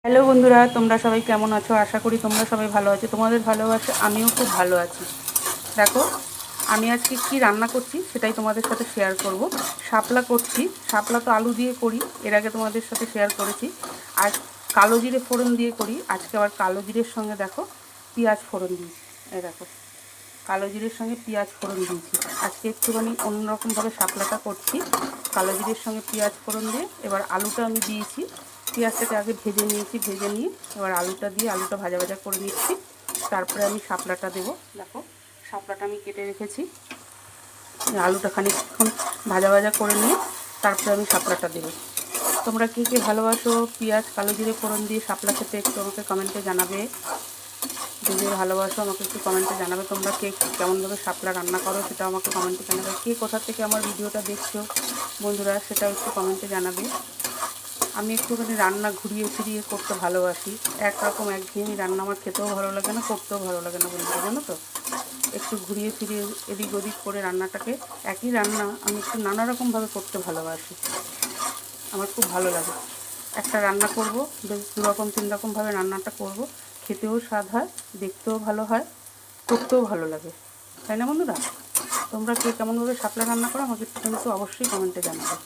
Hello বন্ধুরা, তোমরা সবাই কেমন আছো? আশা করি তোমরা সবাই ভালো আছো। তোমাদের ভালোবাসা আমিও খুব ভালো আছি। দেখো, আমি আজকে কি রান্না করছি সেটাই তোমাদের সাথে শেয়ার করব। শাপলা করছি। শাপলা তো আলু দিয়ে করি, এর আগে তোমাদের সাথে শেয়ার করেছি। আর কালো জিরে ফোড়ন দিয়ে করি। আজকে আবার কালো জিরের সঙ্গে দেখো পেঁয়াজ ফোড়ন দিয়েছি। এই দেখো, কালো জিরের সঙ্গে পেঁয়াজ ফোড়ন দিয়েছি। আজকে একটুখানি অন্যরকমভাবে শাপলাটা করছি। কালো জিরের সঙ্গে পেঁয়াজ ফোড়ন দিয়ে এবার আলুটা আমি দিয়েছি। পেঁয়াজটাকে আগে ভেজে নিয়েছি, ভেজে নিয়ে এবার আলুটা দিয়ে আলুটা ভাজা ভাজা করে নিচ্ছি। তারপরে আমি শাপলাটা দেবো। দেখো, শাপলাটা আমি কেটে রেখেছি। আলুটা খানিকক্ষণ ভাজা ভাজা করে নিয়ে তারপরে আমি শাপলাটা দেবো। তোমরা কে কে ভালোবাসো পেঁয়াজ কালো জিরে ফোড়ন দিয়ে শাপলা খেতে একটু আমাকে কমেন্টে জানাবে। যদি ভালোবাসো আমাকে একটু কমেন্টে জানাবে। তোমরা কে কেমনভাবে শাপলা রান্না করো সেটাও আমাকে কমেন্টে জানাবে। কে কোথা থেকে আমার ভিডিওটা দেখছো বন্ধুরা সেটাও একটু কমেন্টে জানাবে। আমি একটুখানি রান্না ঘুরিয়ে ফিরিয়ে করতে ভালোবাসি। একরকম একঘেয়েমি রান্না আমার খেতেও ভালো লাগে না, করতেও ভালো লাগে না বন্ধুরা, জানো তো। একটু ঘুরিয়ে ফিরিয়ে এদিক ওদিক করে রান্নাটাকে, একই রান্না আমি একটু নানা রকমভাবে করতে ভালোবাসি। আমার খুব ভালো লাগে। একটা রান্না করব, বেশ দুরকম তিন রকমভাবে রান্নাটা করব। খেতেও স্বাদ হয়, দেখতেও ভালো হয়, করতেও ভালো লাগে, তাই না বন্ধুরা? তোমরা কে কেমনভাবে শাপলা রান্না করো আমাকে কিন্তু অবশ্যই কমেন্টে জানাবে।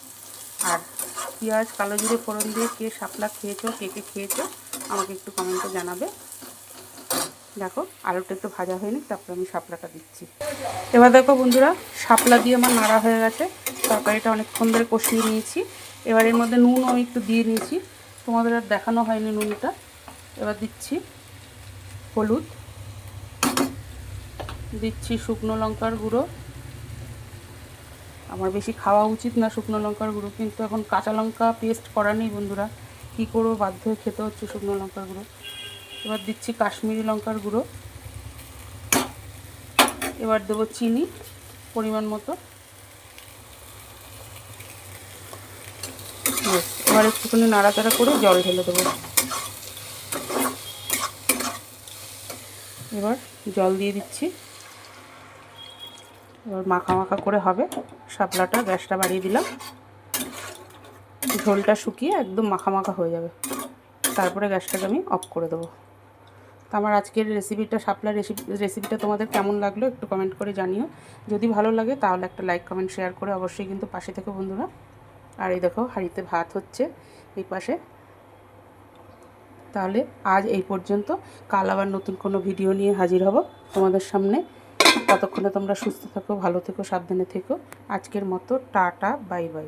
আর পেঁয়াজ কালো জিরে ফোড়ন দিয়ে কে শাপলা খেয়েছো, কে কে খেয়েছো আমাকে একটু কমেন্টে জানাবে। দেখো, আলুটা একটু ভাজা হয়নি, তারপরে আমি শাপলাটা দিচ্ছি। এবার দেখো বন্ধুরা, শাপলা দিয়ে আমার নাড়া হয়ে গেছে। তরকারিটা অনেকক্ষণ ধরে কষিয়ে নিয়েছি। এবার এর মধ্যে নুন আমি একটু দিয়ে নিয়েছি, তোমাদের আর দেখানো হয়নি নুনটা। এবার দিচ্ছি হলুদ, দিচ্ছি শুকনো লঙ্কার গুঁড়ো। আমার বেশি খাওয়া উচিত না শুকনো লঙ্কার গুঁড়ো, কিন্তু এখন কাঁচা লঙ্কা পেস্ট করা নেই বন্ধুরা, কী করবো, বাধ্য হয়ে খেতে হচ্ছে শুকনো লঙ্কার গুঁড়ো। এবার দিচ্ছি কাশ্মীরি লঙ্কার গুঁড়ো। এবার দেবো চিনি পরিমাণ মতো। এবার একটুখানি নাড়াচাড়া করে জল ঢেলে দেবো। এবার জল দিয়ে দিচ্ছি। এবার মাখা মাখা করে হবে শাপলাটা। গ্যাসটা বাড়িয়ে দিলাম, ঝোলটা শুকিয়ে একদম মাখা মাখা হয়ে যাবে। তারপরে গ্যাসটাকে আমি অফ করে দেবো। তো আমার আজকের রেসিপিটা, শাপলার রেসিপিটা তোমাদের কেমন লাগলো একটু কমেন্ট করে জানিও। যদি ভালো লাগে তাহলে একটা লাইক কমেন্ট শেয়ার করে অবশ্যই কিন্তু পাশে থেকে বন্ধুরা। আর এই দেখো, হাঁড়িতে ভাত হচ্ছে এই পাশে। তাহলে আজ এই পর্যন্ত। কাল আবার নতুন কোনো ভিডিও নিয়ে হাজির হব তোমাদের সামনে। ততক্ষণে তোমরা সুস্থ থেকো, ভালো থেকো, সাবধানে থেকো। আজকের মতো টাটা, বাই বাই।